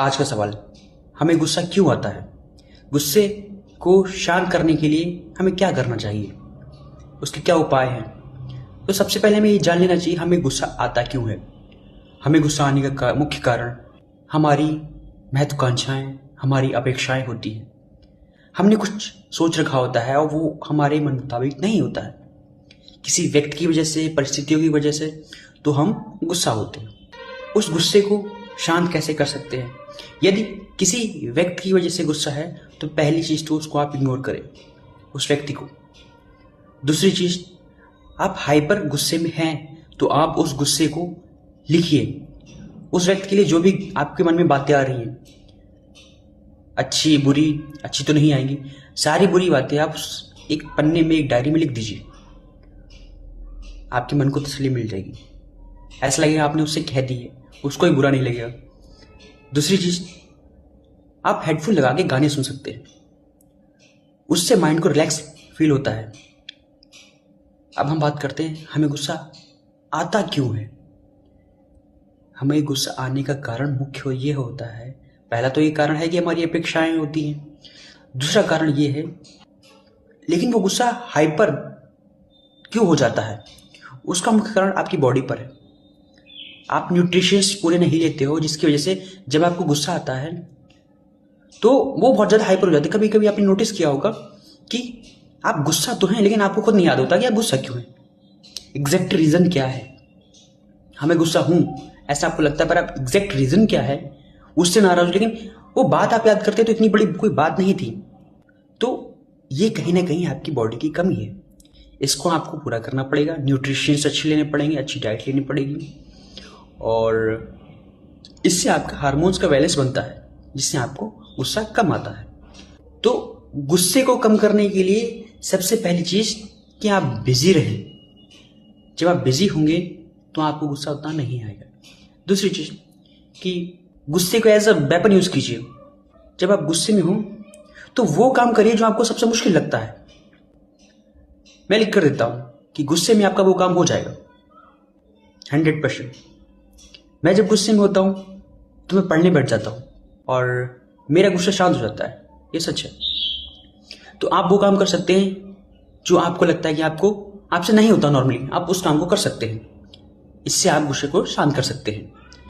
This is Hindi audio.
आज का सवाल, हमें गुस्सा क्यों आता है? गुस्से को शांत करने के लिए हमें क्या करना चाहिए? उसके क्या उपाय हैं? तो सबसे पहले हमें ये जान लेना चाहिए हमें गुस्सा आता क्यों है। हमें गुस्सा आने का मुख्य कारण हमारी महत्वाकांक्षाएं, हमारी अपेक्षाएं होती हैं। हमने कुछ सोच रखा होता है और वो हमारे मन मुताबिक नहीं होता है। किसी व्यक्ति की वजह से, परिस्थितियों की वजह से तो हम गुस्सा होते हैं। उस गुस्से को शांत कैसे कर सकते हैं? यदि किसी व्यक्ति की वजह से गुस्सा है तो पहली चीज तो उसको आप इग्नोर करें, उस व्यक्ति को। दूसरी चीज, आप हाइपर गुस्से में हैं तो आप उस गुस्से को लिखिए। उस व्यक्ति के लिए जो भी आपके मन में बातें आ रही हैं, अच्छी बुरी, अच्छी तो नहीं आएंगी, सारी बुरी बातें आप एक पन्ने में, एक डायरी में लिख दीजिए। आपके मन को तसल्ली मिल जाएगी। ऐसा लगेगा आपने उससे कह दी है, उसको ही बुरा नहीं लगेगा। दूसरी चीज, आप हेडफोन लगा के गाने सुन सकते हैं, उससे माइंड को रिलैक्स फील होता है। अब हम बात करते हैं हमें गुस्सा आता क्यों है। हमें गुस्सा आने का कारण मुख्य ये होता है, पहला तो ये कारण है कि हमारी अपेक्षाएं होती हैं। दूसरा कारण ये है, लेकिन वो गुस्सा हाइपर क्यों हो जाता है, उसका मुख्य कारण आपकी बॉडी पर है। आप न्यूट्रिशंस पूरे नहीं लेते हो, जिसकी वजह से जब आपको गुस्सा आता है तो वो बहुत ज़्यादा हाइपर हो जाते हैं। कभी कभी आपने नोटिस किया होगा कि आप गुस्सा तो हैं लेकिन आपको खुद नहीं याद होता कि आप गुस्सा क्यों है, एग्जैक्ट रीज़न क्या है। हमें गुस्सा हूं ऐसा आपको लगता है, पर आप एग्जैक्ट रीज़न क्या है उससे नाराज हो, लेकिन वो बात आप याद करते तो इतनी बड़ी कोई बात नहीं थी। तो ये कहीं ना कहीं आपकी बॉडी की कमी है, इसको आपको पूरा करना पड़ेगा। न्यूट्रिशंस अच्छे लेने पड़ेंगे, अच्छी डाइट लेनी पड़ेगी, और इससे आपका हार्मोन्स का बैलेंस बनता है, जिससे आपको गुस्सा कम आता है। तो गुस्से को कम करने के लिए सबसे पहली चीज कि आप बिजी रहें। जब आप बिजी होंगे तो आपको गुस्सा उतना नहीं आएगा। दूसरी चीज कि गुस्से को एज अ वेपन यूज कीजिए। जब आप गुस्से में हो तो वो काम करिए जो आपको सबसे मुश्किल लगता है। मैं लिख कर देता हूं कि गुस्से में आपका वो काम हो जाएगा 100%। मैं जब गुस्से में होता हूं तो मैं पढ़ने बैठ जाता हूं और मेरा गुस्सा शांत हो जाता है, ये सच है। तो आप वो काम कर सकते हैं जो आपको लगता है कि आपसे नहीं होता नॉर्मली, आप उस काम को कर सकते हैं। इससे आप गुस्से को शांत कर सकते हैं।